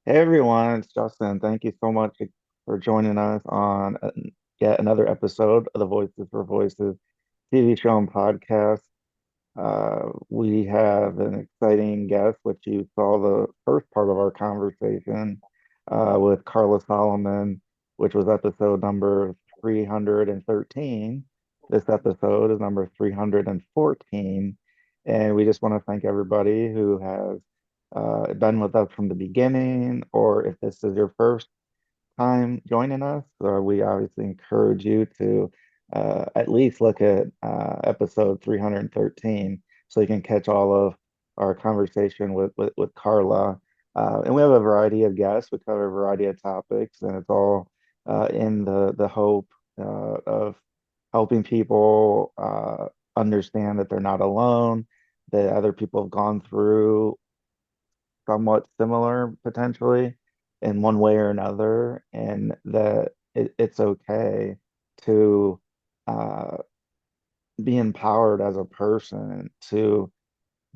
Hey everyone, it's Justin. Thank you so much for joining us on yet another episode of the Voices for Voices TV show and podcast. We have an exciting guest, which you saw the first part of our conversation with Karla Solomon, which was episode number 313. This episode is number 314. And we just want to thank everybody who has been with us from the beginning, or if this is your first time joining us, we obviously encourage you to at least look at episode 313 so you can catch all of our conversation with Karla. And we have a variety of guests. We cover a variety of topics, and it's all in the hope of helping people understand that they're not alone, that other people have gone through somewhat similar potentially in one way or another, and that it's okay to uh, be empowered as a person to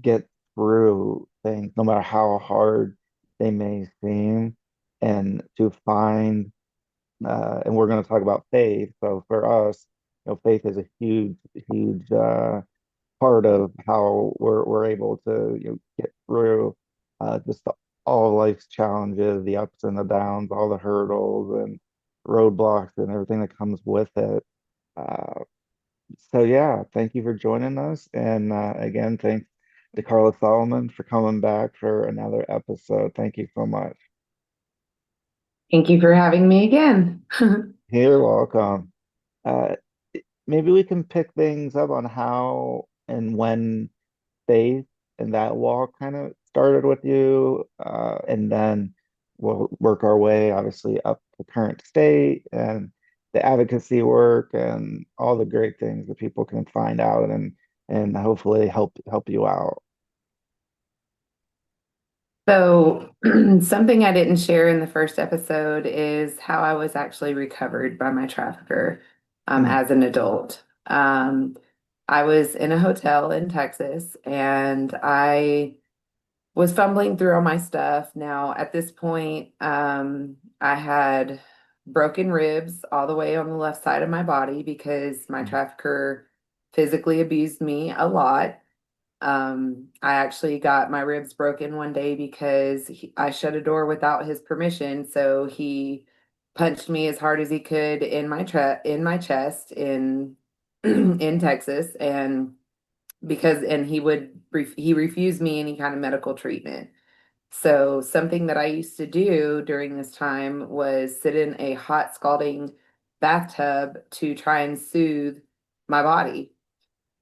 get through things, no matter how hard they may seem, and to find, and we're going to talk about faith. So for us, faith is a huge part of how we're able to get through just all life's challenges, the ups and the downs, all the hurdles and roadblocks and everything that comes with it. Uh, so yeah, thank you for joining us, and again, thanks to Karla Solomon for coming back for another episode. Thank you so much. Thank you for having me again. You're welcome. Uh, Maybe we can pick things up on how and when faith and that walk kind of started with you, and then we'll work our way, obviously, up to current state and the advocacy work and all the great things that people can find out and hopefully help you out. So, something I didn't share in the first episode is how I was actually recovered by my trafficker Mm, as an adult. I was in a hotel in Texas and I was fumbling through all my stuff. Now, at this point, I had broken ribs all the way on the left side of my body because my mm, trafficker physically abused me a lot. I actually got my ribs broken one day because I shut a door without his permission. So he punched me as hard as he could in my chest in in Texas, and he refused me any kind of medical treatment. So something that I used to do during this time was sit in a hot scalding bathtub to try and soothe my body.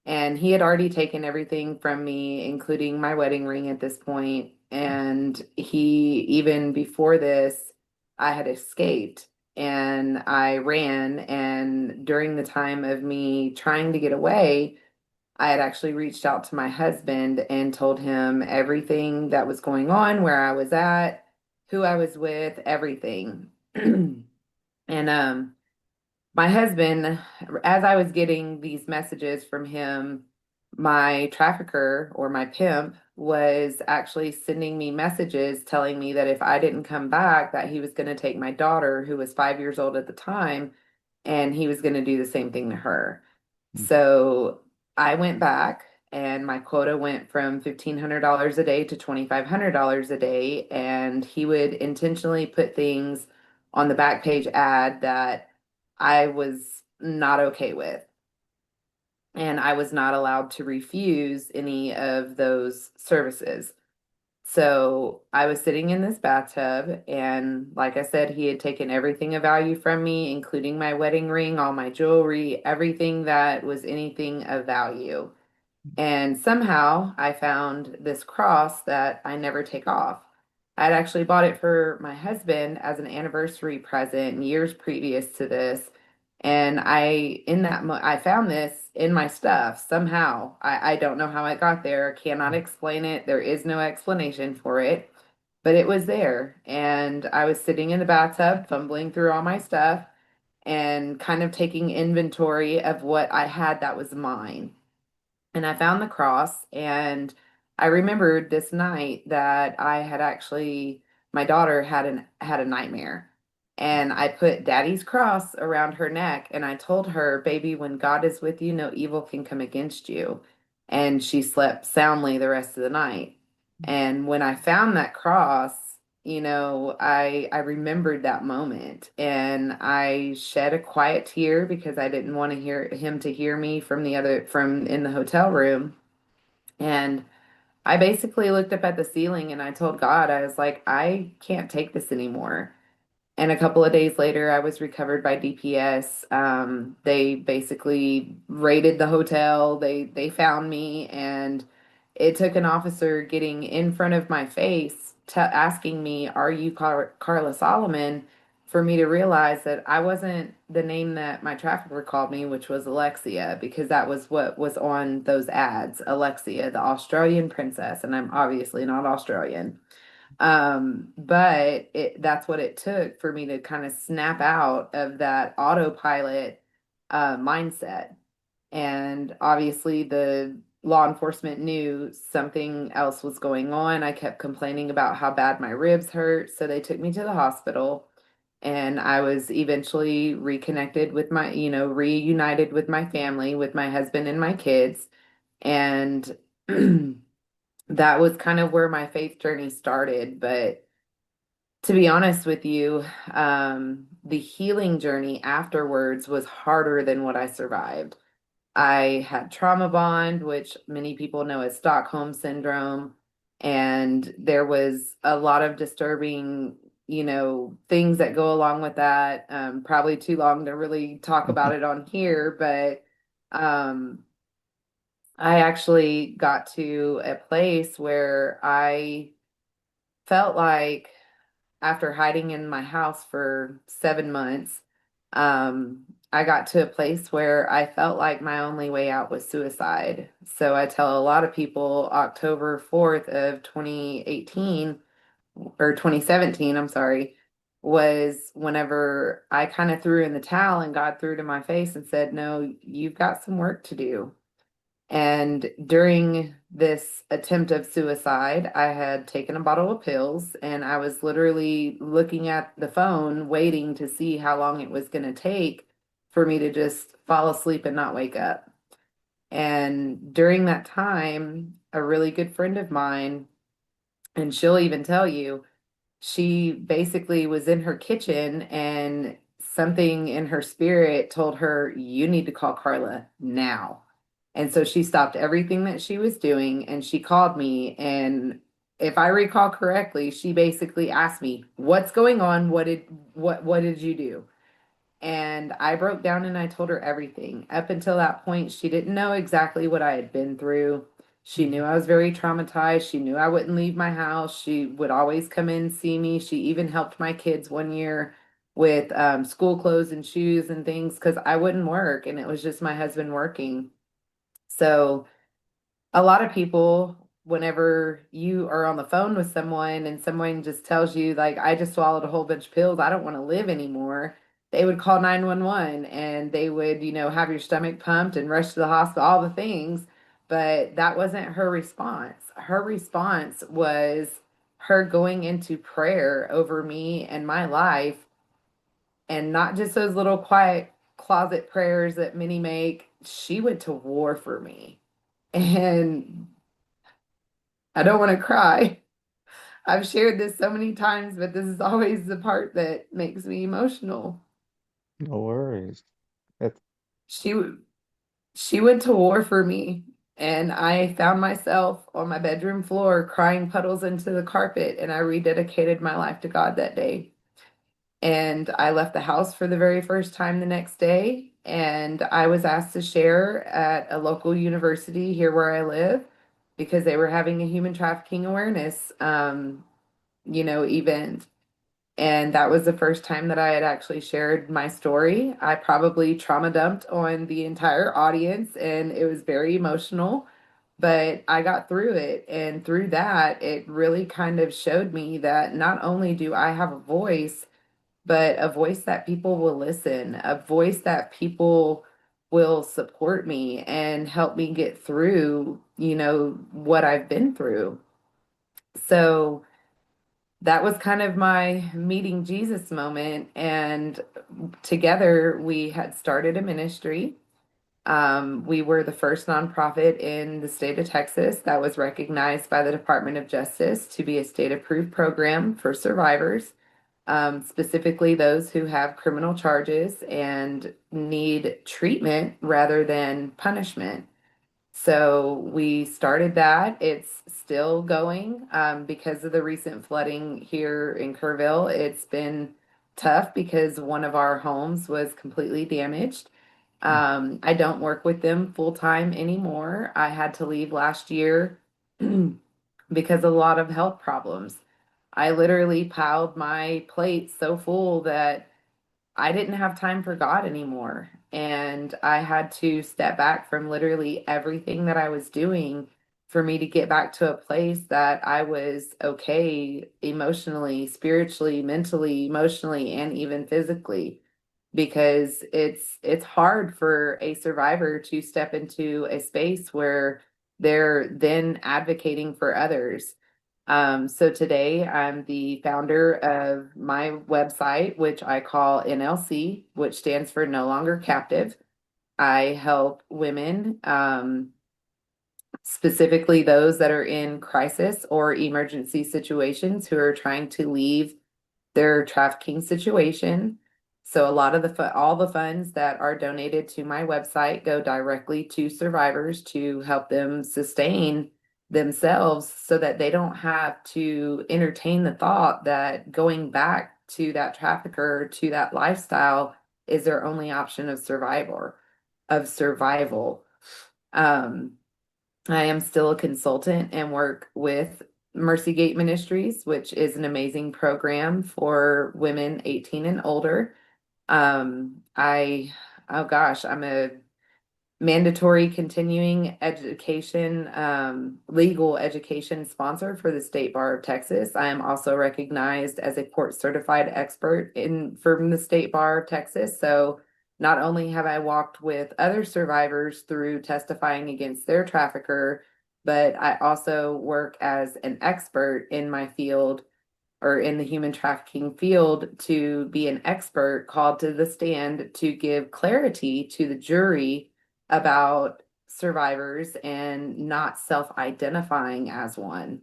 And he had already taken everything from me, including my wedding ring at this point. And even before this, I had escaped and I ran. And during the time of me trying to get away, I had actually reached out to my husband and told him everything that was going on, where I was at, who I was with, everything. And my husband, as I was getting these messages from him, my trafficker or my pimp was actually sending me messages telling me that if I didn't come back, that he was going to take my daughter, who was 5 years old at the time, and he was going to do the same thing to her. mm, So I went back and my quota went from $1,500 a day to $2,500 a day. And he would intentionally put things on the back page ad that I was not okay with. And I was not allowed to refuse any of those services. So I was sitting in this bathtub, and like I said, he had taken everything of value from me, including my wedding ring, all my jewelry, everything that was anything of value. And somehow I found this cross that I never take off. I'd actually bought it for my husband as an anniversary present years previous to this. And I found this in my stuff somehow. I don't know how it got there, cannot explain it. There is no explanation for it, but it was there. And I was sitting in the bathtub, fumbling through all my stuff and kind of taking inventory of what I had that was mine. And I found the cross, and I remembered this night that I had actually my daughter had a nightmare. And I put Daddy's cross around her neck and I told her, "Baby, when God is with you, no evil can come against you." And she slept soundly the rest of the night. And when I found that cross, I remembered that moment and I shed a quiet tear because I didn't want to hear him to hear me from in the hotel room. And I basically looked up at the ceiling and I told God, I was like, I can't take this anymore. And a couple of days later, I was recovered by DPS. They basically raided the hotel. They found me, and it took an officer getting in front of my face, asking me, "Are you Karla Solomon?" for me to realize that I wasn't the name that my trafficker called me, which was Alexia, because that was what was on those ads, Alexia, the Australian princess, and I'm obviously not Australian. But that's what it took for me to kind of snap out of that autopilot mindset. And obviously, the law enforcement knew something else was going on. I kept complaining about how bad my ribs hurt, so they took me to the hospital. And I was eventually reconnected with reunited with my family, with my husband and my kids. And that was kind of where my faith journey started. But to be honest with you, the healing journey afterwards was harder than what I survived. I had trauma bond, which many people know as Stockholm syndrome, and there was a lot of disturbing, things that go along with that. Probably too long to really talk about it on here, but um, I actually got to a place where I felt like after hiding in my house for 7 months, I got to a place where I felt like my only way out was suicide. So I tell a lot of people October 4th of 2018 or 2017, I'm sorry, was whenever I kind of threw in the towel and God threw to my face and said, "No, you've got some work to do." And during this attempt of suicide, I had taken a bottle of pills and I was literally looking at the phone, waiting to see how long it was going to take for me to just fall asleep and not wake up. And during that time, a really good friend of mine, and she'll even tell you, she basically was in her kitchen and something in her spirit told her, "You need to call Karla now." And so she stopped everything that she was doing and she called me. And if I recall correctly, she basically asked me, "What's going on? What did you do?" And I broke down and I told her everything. Up until that point, she didn't know exactly what I had been through. She knew I was very traumatized. She knew I wouldn't leave my house. She would always come in and see me. She even helped my kids one year with school clothes and shoes and things because I wouldn't work and it was just my husband working. So a lot of people, whenever you are on the phone with someone and someone just tells you, like, "I just swallowed a whole bunch of pills, I don't want to live anymore," they would call 911 and they would, have your stomach pumped and rush to the hospital, all the things. But that wasn't her response. Her response was her going into prayer over me and my life, and not just those little quiet closet prayers that many make. She went to war for me. And I don't want to cry. I've shared this so many times, but this is always the part that makes me emotional. No worries. It's She she went to war for me, and I found myself on my bedroom floor crying puddles into the carpet, and I rededicated my life to God that day. And I left the house for the very first time the next day, and I was asked to share at a local university here where I live because they were having a human trafficking awareness event. And that was the first time that I had actually shared my story. I probably trauma dumped on the entire audience and it was very emotional, but I got through it. And through that, it really kind of showed me that not only do I have a voice, but a voice that people will listen, a voice that people will support me and help me get through, what I've been through. So, that was kind of my meeting Jesus moment. And together we had started a ministry. We were the first nonprofit in the state of Texas that was recognized by the Department of Justice to be a state approved program for survivors, specifically those who have criminal charges and need treatment rather than punishment. So we started that. It's still going because of the recent flooding here in Kerrville. It's been tough because one of our homes was completely damaged. I don't work with them full time anymore. I had to leave last year because of a lot of health problems. I literally piled my plate so full that I didn't have time for God anymore. And I had to step back from literally everything that I was doing for me to get back to a place that I was okay emotionally, spiritually, mentally, emotionally, and even physically. Because it's hard for a survivor to step into a space where they're then advocating for others. So today I'm the founder of my website, which I call NLC, which stands for No Longer Captive. I help women, specifically those that are in crisis or emergency situations who are trying to leave their trafficking situation. So a lot of all the funds that are donated to my website go directly to survivors to help them sustain themselves so that they don't have to entertain the thought that going back to that trafficker, to that lifestyle is their only option of survival. Um, I am still a consultant and work with Mercy Gate Ministries, which is an amazing program for women 18 and older. Oh gosh, I'm a mandatory continuing education, legal education sponsor for the State Bar of Texas. I am also recognized as a court certified expert in from the State Bar of Texas. So not only have I walked with other survivors through testifying against their trafficker, but I also work as an expert in my field or in the human trafficking field to be an expert called to the stand to give clarity to the jury about survivors and not self-identifying as one.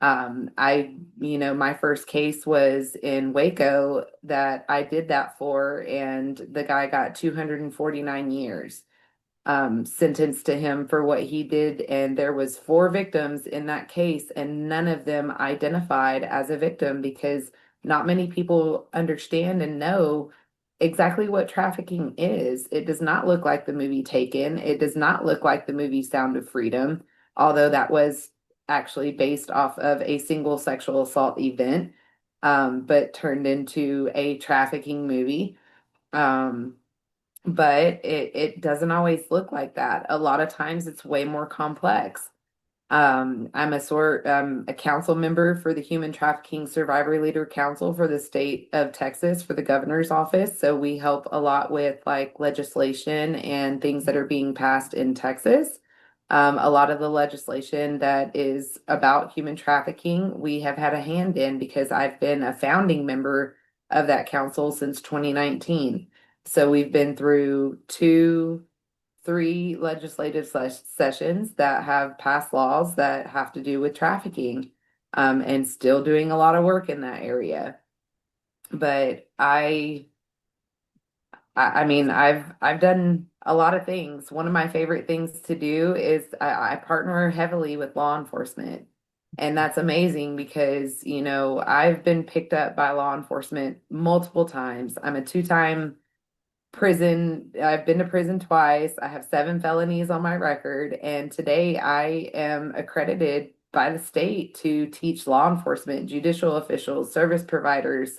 My first case was in Waco that I did that for, and the guy got 249 years sentenced to him for what he did, and there was four victims in that case, and none of them identified as a victim because not many people understand and know exactly what trafficking is. It does not look like the movie Taken. It does not look like the movie Sound of Freedom, although that was actually based off of a single sexual assault event, but turned into a trafficking movie. Um, but it doesn't always look like that. A lot of times it's way more complex. I'm a council member for the Human Trafficking Survivor Leader Council for the state of Texas for the governor's office. So we help a lot with like legislation and things that are being passed in Texas. A lot of the legislation that is about human trafficking, we have had a hand in because I've been a founding member of that council since 2019. So we've been through three legislative sessions that have passed laws that have to do with trafficking, and still doing a lot of work in that area. But I mean, I've done a lot of things. One of my favorite things to do is I partner heavily with law enforcement. And that's amazing because, I've been picked up by law enforcement multiple times. I'm a two-time prison. I've been to prison twice. I have 7 felonies on my record. And today I am accredited by the state to teach law enforcement, judicial officials, service providers,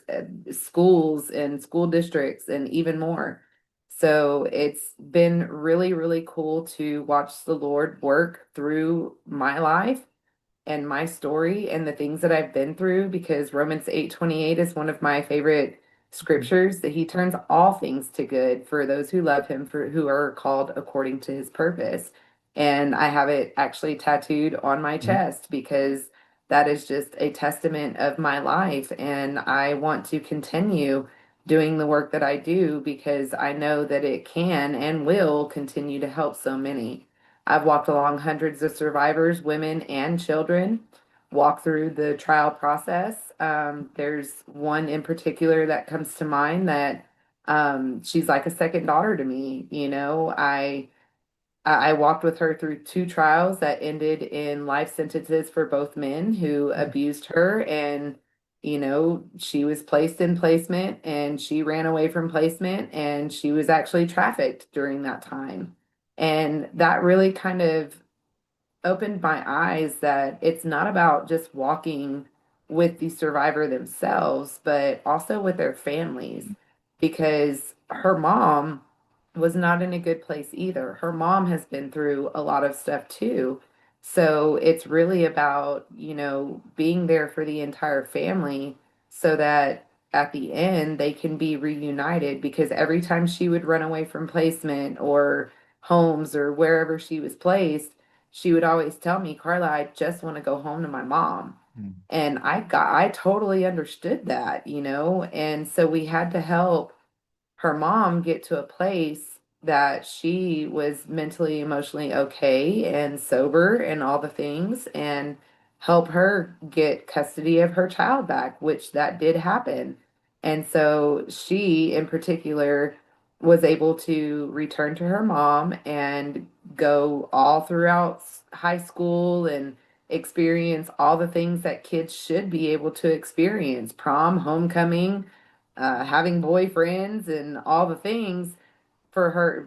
schools and school districts, and even more. So it's been really, really cool to watch the Lord work through my life and my story and the things that I've been through because Romans 8:28 is one of my favorite scriptures that he turns all things to good for those who love him, for who are called according to his purpose. And I have it actually tattooed on my chest because that is just a testament of my life. And I want to continue doing the work that I do because I know that it can and will continue to help so many. I've walked along hundreds of survivors, women and children, walk through the trial process. There's one in particular that comes to mind that she's like a second daughter to me. I walked with her through two trials that ended in life sentences for both men who abused her. And, she was placed in placement and she ran away from placement and she was actually trafficked during that time. And that really kind of opened my eyes that it's not about just walking with the survivor themselves, but also with their families, because her mom was not in a good place either. Her mom has been through a lot of stuff too. So it's really about, being there for the entire family so that at the end they can be reunited, because every time she would run away from placement or homes or wherever she was placed, she would always tell me, Karla, I just want to go home to my mom. Mhm. And I totally understood that, and so we had to help her mom get to a place that she was mentally, emotionally okay and sober and all the things, and help her get custody of her child back, which that did happen. And so she, in particular, was able to return to her mom and go all throughout high school and experience all the things that kids should be able to experience: prom, homecoming, having boyfriends and all the things, for her,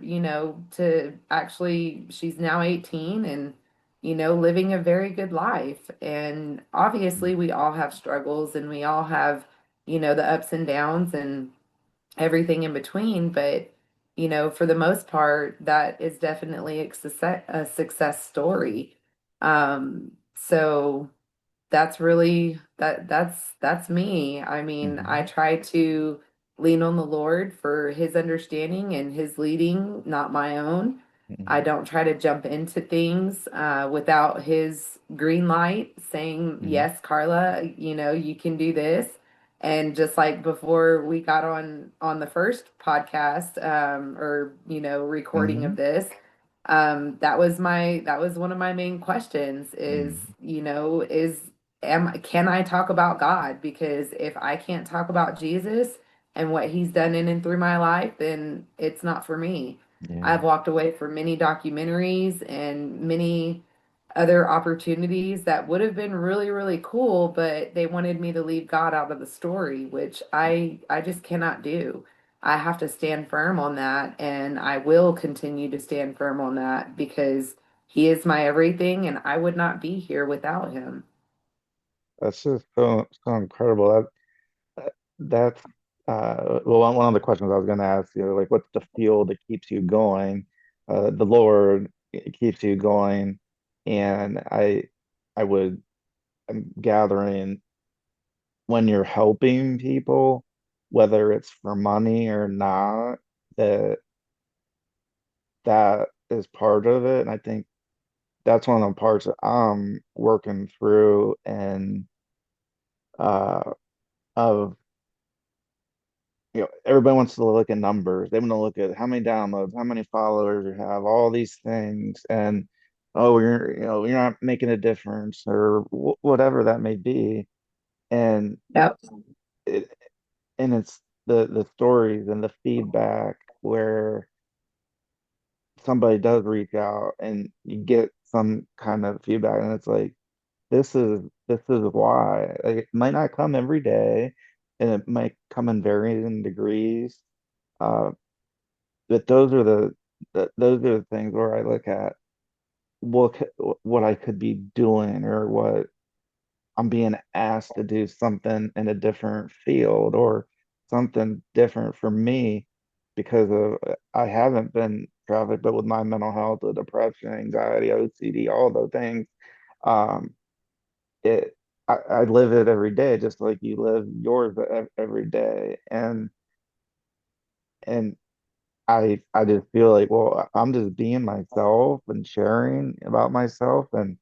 to actually, she's now 18 and, living a very good life. And obviously, we all have struggles and we all have, the ups and downs and everything in between. But, for the most part, that is definitely a success story. So that's really that's me. I mean, I Mhm. try to lean on the Lord for his understanding and his leading, not my own. I Mhm. don't try to jump into things without his green light saying, Mhm. yes, Karla, you can do this. And just like before we got on the first podcast, or recording of Mhm. this, that was one of my main questions is, Mhm. can I talk about God? Because if I can't talk about Jesus and what he's done in and through my life, then it's not for me. Yeah. I've walked away from many documentaries and many other opportunities that would have been really, really cool, but they wanted me to leave God out of the story, which I just cannot do. I have to stand firm on that, and I will continue to stand firm on that because he is my everything, and I would not be here without him. That's just so incredible. That's well, one of the questions I was going to ask you, like, what's the fuel that keeps you going? The Lord, it keeps you going, and I would, I'm gathering, when you're helping people, whether it's for money or not, that that is part of it. And I think that's one of the parts that I'm working through, and uh of, everybody wants to look at numbers. They want to look at how many downloads, how many followers you have, all these things, and oh, you're not making a difference, or whatever that may be. And Yep. it and it's the stories and the feedback where somebody does reach out and you get some kind of feedback, and it's like, this is why. Like, it might not come every day, and it might come in varying degrees. Uh, but those are the things where I look at what I could be doing, or what I'm being asked to do something in a different field, or something different for me, because of I haven't been trafficked, but with my mental health, the depression, anxiety, OCD, all those things, um, it I live it every day, just like you live yours every day, and I just feel like, well, I'm just being myself and sharing about myself, and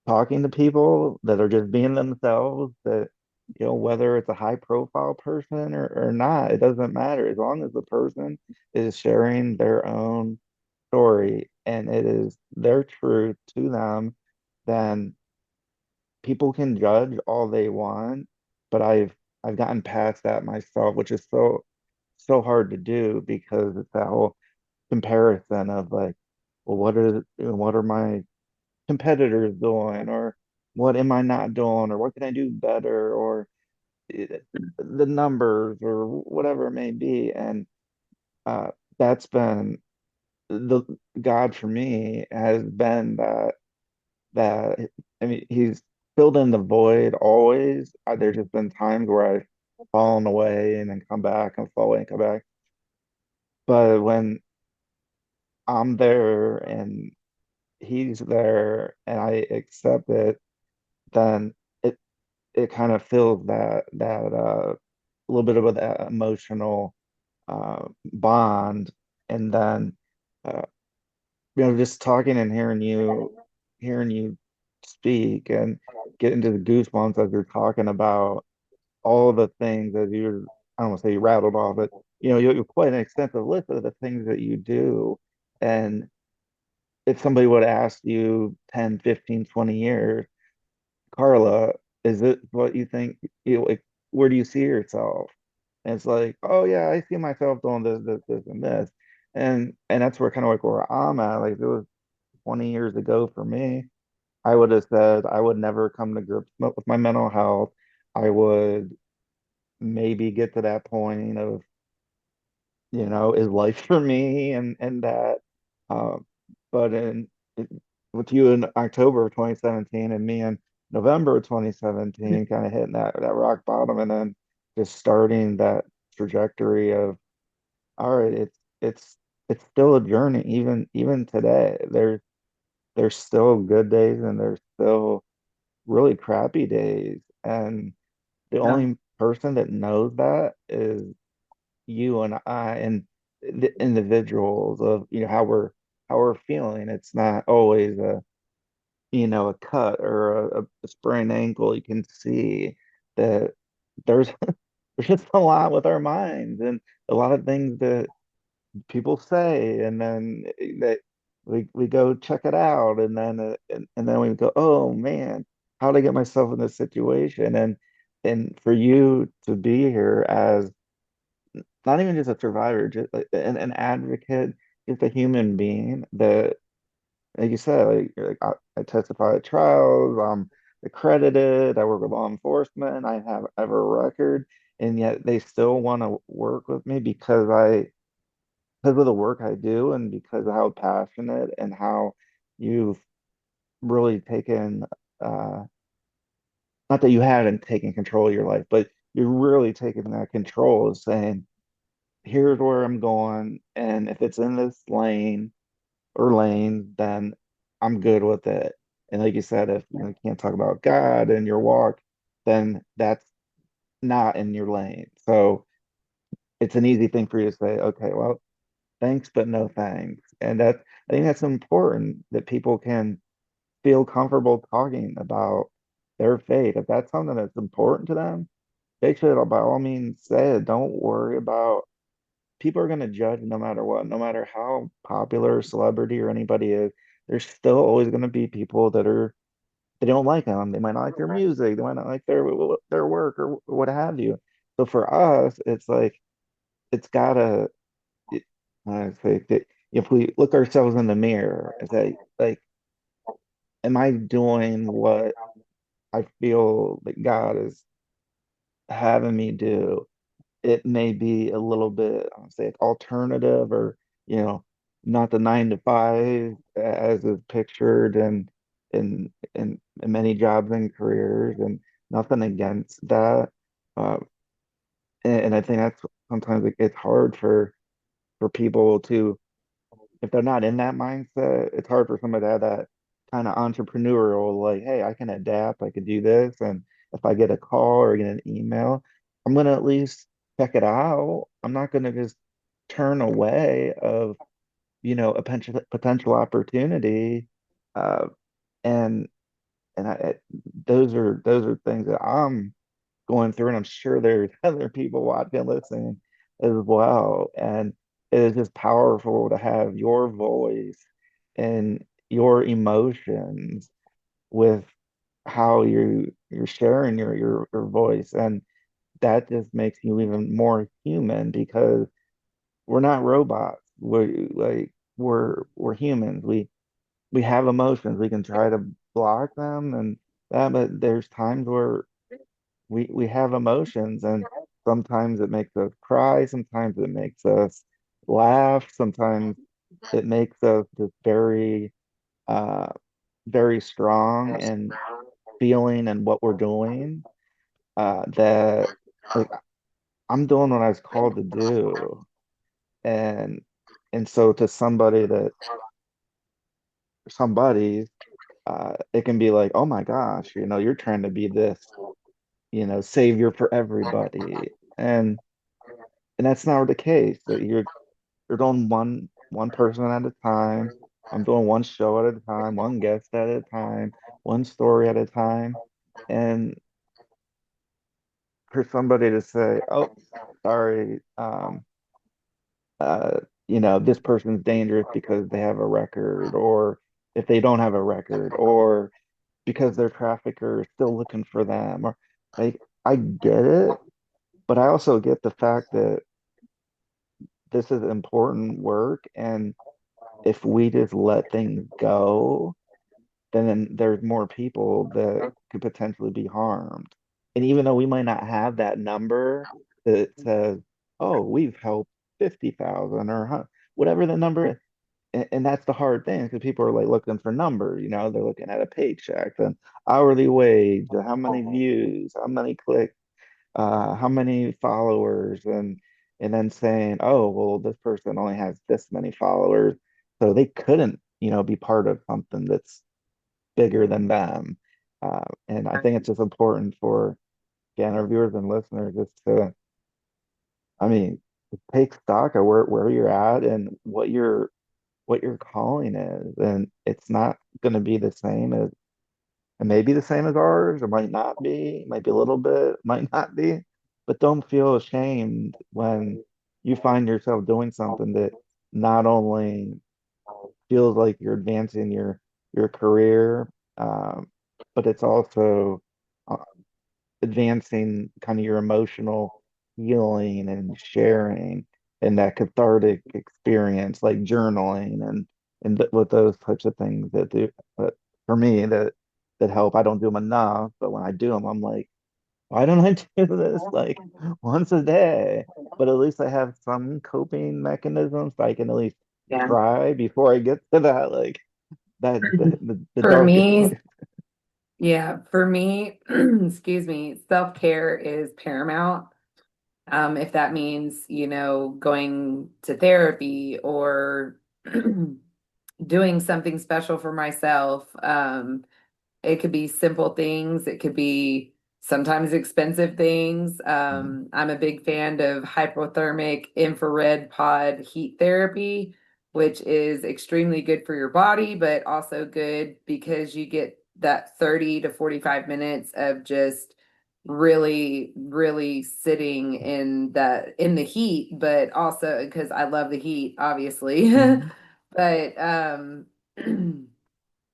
talking to people that are just being themselves, that, whether it's a high profile person or not, it doesn't matter. As long as the person is sharing their own story and it is their truth to them, then people can judge all they want. But I've gotten past that myself, which is so hard to do because it's that whole comparison of like, well, what are my competitors doing, or what am I not doing, or what can I do better, or the numbers, or whatever it may be. And uh, that's been the God for me has been that I mean, he's filled in the void always. There's just been times where I've fallen away and then come back and fall away and come back. But when I'm there and he's there and I accept it, then it it kind of fills that a little bit of that emotional bond. And then uh, just talking and hearing you speak and get into the goosebumps as you're talking about all the things that I don't want to say you rattled off, but you're quite an extensive list of the things that you do. And if somebody would ask you 10, 15, 20 years, Karla, is it what you think, like, where do you see yourself? And it's like, oh yeah, I see myself doing this, and this. And that's where kind of like where I'm at. Like, if it was 20 years ago for me, I would have said I would never come to grips with my mental health. I would maybe get to that point of, is life for me, and that. Um, but with you in October of 2017 and me in November of 2017, kind of hitting that rock bottom, and then just starting that trajectory of, all right, it's still a journey, even today. There's still good days and there's still really crappy days, and the Yeah. only person that knows that is you and I, and the individuals of, how we're feeling. It's not always a cut or a sprained ankle. You can see that there's there's just a lot with our minds, and a lot of things that people say, and then that we go check it out, and then and then we go, oh man, how did I get myself in this situation? And for you to be here as not even just a survivor, just like an advocate, just a human being that, like you said, I testify at trials, I'm accredited, I work with law enforcement, I have a record, and yet they still want to work with me because of the work I do and because of how passionate and how you've really taken, not that you haven't taken control of your life, but you're really taking that control of saying, here's where I'm going, and if it's in this lane or lane, then I'm good with it. And like you said, if you can't talk about God and your walk, then that's not in your lane. So it's an easy thing for you to say, okay, well, thanks, but no thanks. And I think that's important that people can feel comfortable talking about their faith. If that's something that's important to them, they should by all means say it. Don't worry about, people are going to judge no matter what, no matter how popular celebrity or anybody is. There's still always going to be people they don't like them. They might not like their music. They might not like their work or what have you. So for us, it's like it's gotta. I say that if we look ourselves in the mirror and say, like, am I doing what I feel that God is having me do? It may be a little bit, I would say, it's alternative, or, you know, not the 9 to 5 as is pictured in many jobs and careers, and nothing against that. Uh, and I think that's sometimes it's hard for people to, if they're not in that mindset, it's hard for somebody to have that kind of entrepreneurial, like, hey, I can adapt, I can do this. And if I get a call or get an email, I'm gonna at least check it out. I'm not gonna just turn away of, a potential opportunity. Uh, and and those are things that I'm going through, and I'm sure there's other people watching, listening as well. And it is just powerful to have your voice and your emotions with how you're sharing your voice, and that just makes you even more human because we're not robots. We're humans. We have emotions. We can try to block them and that, but there's times where we have emotions, and sometimes it makes us cry, sometimes it makes us laugh, sometimes it makes us just uh very strong and feeling and what we're doing, that like I'm doing what I was called to do. And so to somebody, it can be like, oh my gosh, you're trying to be this, savior for everybody. And that's not the case. That you're doing one person at a time. I'm doing one show at a time, one guest at a time, one story at a time. And for somebody to say, oh, sorry, uh, this person's dangerous because they have a record, or if they don't have a record, or because their trafficker is still looking for them, or like, I get it, but I also get the fact that this is important work, and if we just let things go, then there's more people that could potentially be harmed. And even though we might not have that number that says, oh, we've helped 50,000 or whatever the number is. And that's the hard thing because people are like looking for numbers, they're looking at a paycheck, an hourly wage, how many views, how many clicks, how many followers, and then saying, oh, well, this person only has this many followers, so they couldn't, be part of something that's bigger than them. And I think it's just important for again our viewers and listeners just to, I mean, take stock of where you're at and what your calling is, and it's not going to be the same as it may be the same as ours, it might not be, it might be a little bit, might not be, but don't feel ashamed when you find yourself doing something that not only feels like you're advancing your career, but it's also uh, advancing kind of your emotional healing and sharing and that cathartic experience, like journaling and with those types of things that do, but for me that help. I don't do them enough, but when I do them, I'm like, why don't I do this like once a day? But at least I have some coping mechanisms so I can at least Yeah. try before I get to that like that the For darkest me, place. yeah, for me, excuse me, self-care is paramount. If that means, going to therapy or doing something special for myself. It could be simple things, it could be sometimes expensive things. Mhm. I'm a big fan of hypothermic infrared pod heat therapy, which is extremely good for your body, but also good because you get that 30 to 45 minutes of just really, really sitting in the heat, but also because I love the heat, obviously. Mhm. But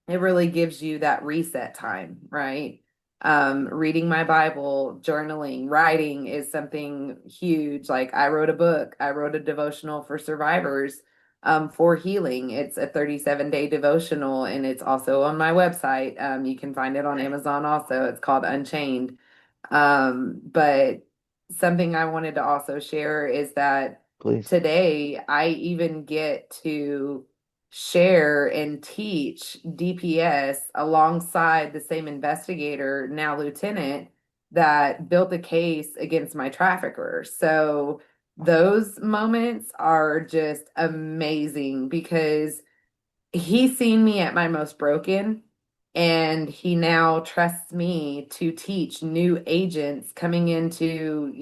it really gives you that reset time, right? Reading my Bible, journaling, writing is something huge. Like I wrote a book, I wrote a devotional for survivors for healing. It's a 37-day devotional and it's also on my website. You can find it on Amazon also. It's called Unchained. But something I wanted to also share is that Please. today I even get to share and teach DPS alongside the same investigator, now lieutenant, that built a case against my trafficker. So those moments are just amazing because he's seen me at my most broken, and he now trusts me to teach new agents coming into,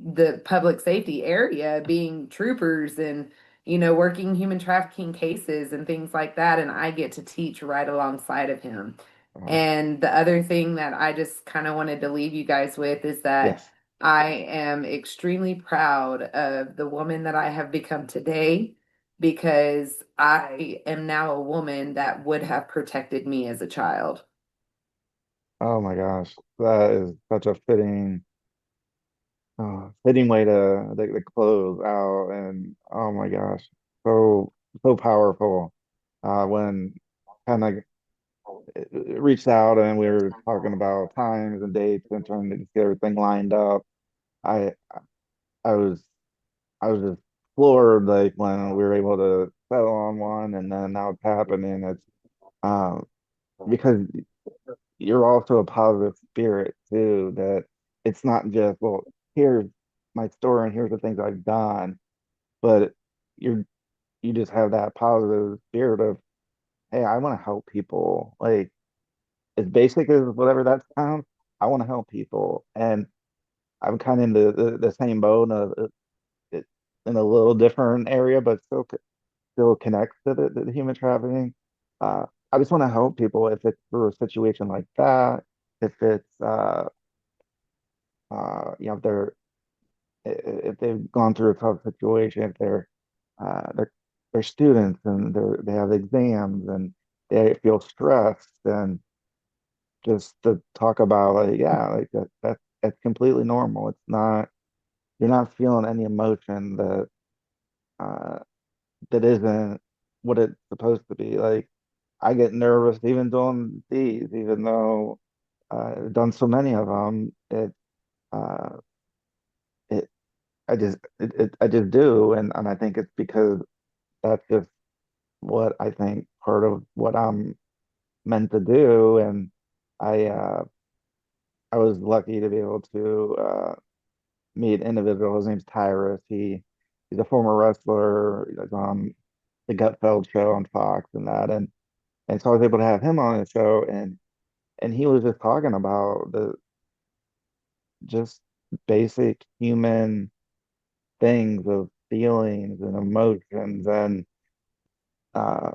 the public safety area, being troopers and, working human trafficking cases and things like that. And I get to teach right alongside of him. Oh, And the other thing that I just kind of wanted to leave you guys with is that yes. I am extremely proud of the woman that I have become today because I am now a woman that would have protected me as a child. Oh my gosh. That is such a fitting way to close out. And oh my gosh, so so powerful. When kind of reached out and we were talking about times and dates and trying to get everything lined up. I I was I was just floored like when we were able to settle on one and then now it's happening. It's um because you're also a positive spirit too, that it's not just, well, here's my story and here's the things I've done, but you're you just have that positive spirit of, hey, I want to help people. Like as basic as whatever that sounds, I want to help people. And I'm kind of in the same boat of it in a little different area, but still connects to the human trafficking. I just want to help people if it's through a situation like that, if it's if if they've gone through a tough situation, if they're students and they have exams and they feel stressed, and just to talk about like, yeah, like that's completely normal. It's not, you're not feeling any emotion uh that isn't what it's supposed to be. Like I get nervous even doing these, even though I've done so many of them. Uh it I just do, and I think it's because that's just what I think part of what I'm meant to do. And I uh I was lucky to be able to meet an individual. His name's Tyrus. He's a former wrestler. He was on the Gutfeld show on Fox and that, and so I was able to have him on the show, and he was just talking about the just basic human things of feelings and emotions and uh,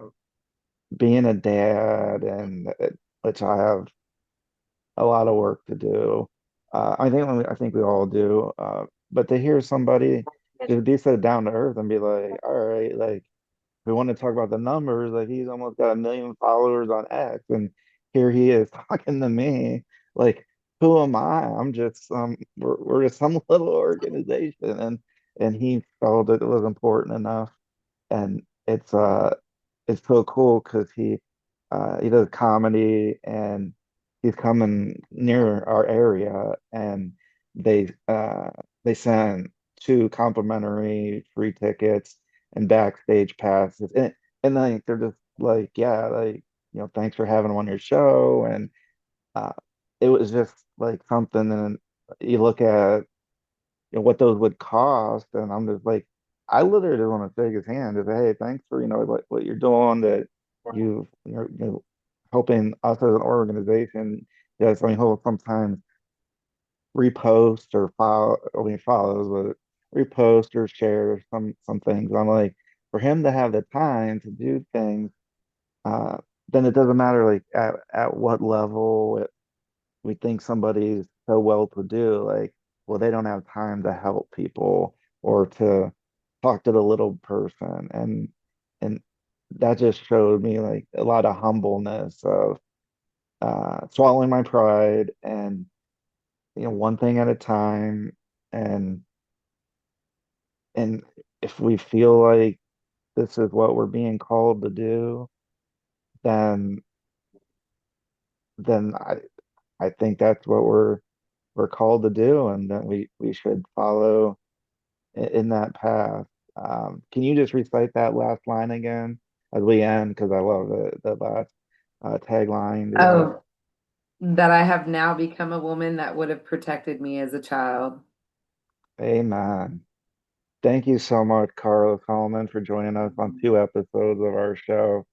being a dad, and which I have a lot of work to do. I think we all do. But to hear somebody just be so down to earth and be like, all right, like we want to talk about the numbers, like he's almost got 1 million followers on X, and here he is talking to me. Like, who am I? I'm just we're just some little organization, and he felt it was important enough. And it's so cool because he does comedy, and he's coming near our area, and they uh they sent 2 complimentary free tickets and backstage passes, and like they're just like, yeah, like, thanks for having him on your show. And uh it was just like something. And you look at, what those would cost. And I'm just like, I literally just want to shake his hand and say, hey, thanks for, what you're doing, that you're helping us as an organization. Yes, I mean, he'll sometimes repost or follow, I mean, follows, but repost or share some things. I'm like, for him to have the time to do things, uh, then it doesn't matter like at what level we think somebody's so well to do, like, well, they don't have time to help people or to talk to the little person. And that just showed me like a lot of humbleness of swallowing my pride, and one thing at a time. And and if we feel like this is what we're being called to do, then then I think that's what we're called to do, and then we should follow in that path. Can you just recite that last line again as we end? Because I love the last tagline to that. Oh, that I have now become a woman that would have protected me as a child. Amen. Thank you so much, Karla Solomon, for joining us on 2 episodes of our show.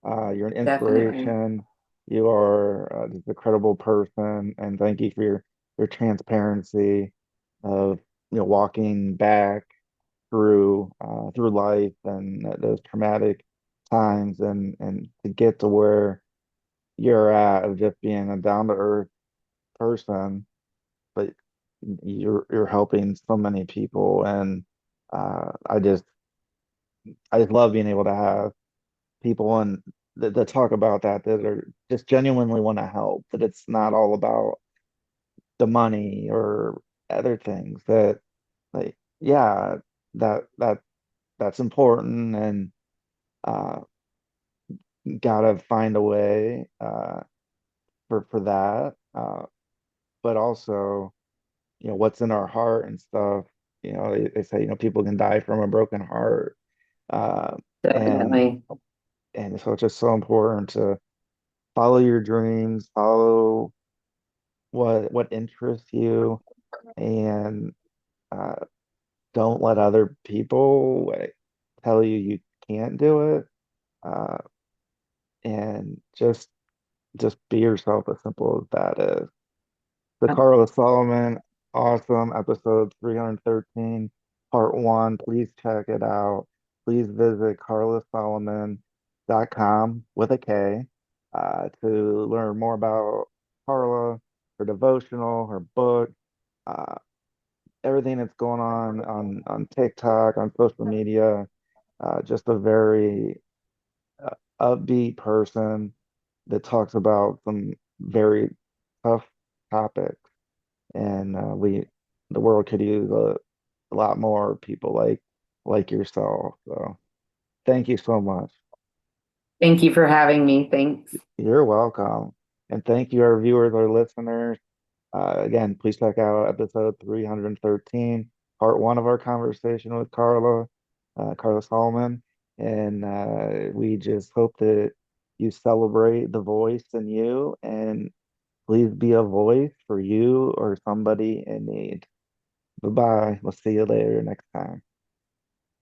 You're an Definitely. inspiration. You are just a credible person, and thank you for your transparency of, walking back through life and those traumatic times, and to get to where you're at of just being a down to earth person, but you're helping so many people, and I just love being able to have people and that talk about that are just genuinely want to help. That it's not all about the money or other things. That like yeah, that that's important, and uh, gotta find a way for that. But also, what's in our heart and stuff. They say, people can die from a broken heart. Uh, and Definitely. and so it's just so important to follow your dreams, follow what interests you, and uh, don't let other people tell you can't do it. Uh, and just be yourself, as simple as that is. The Karla Solomon, awesome episode 313, part one. Please check it out. Please visit karlasolomon.com with a K to learn more about Karla, her devotional, her book, uh, everything that's going on TikTok, on social media. Just a very upbeat person that talks about some very tough topics, and the world could use a lot more people like yourself. So thank you so much. Thank you for having me. Thanks. You're welcome. And thank you, our viewers, our listeners. Again, please check out episode 313, part one of our conversation with Karla Solomon. And we just hope that you celebrate the voice in you, and please be a voice for you or somebody in need. Bye bye. We'll see you later next time.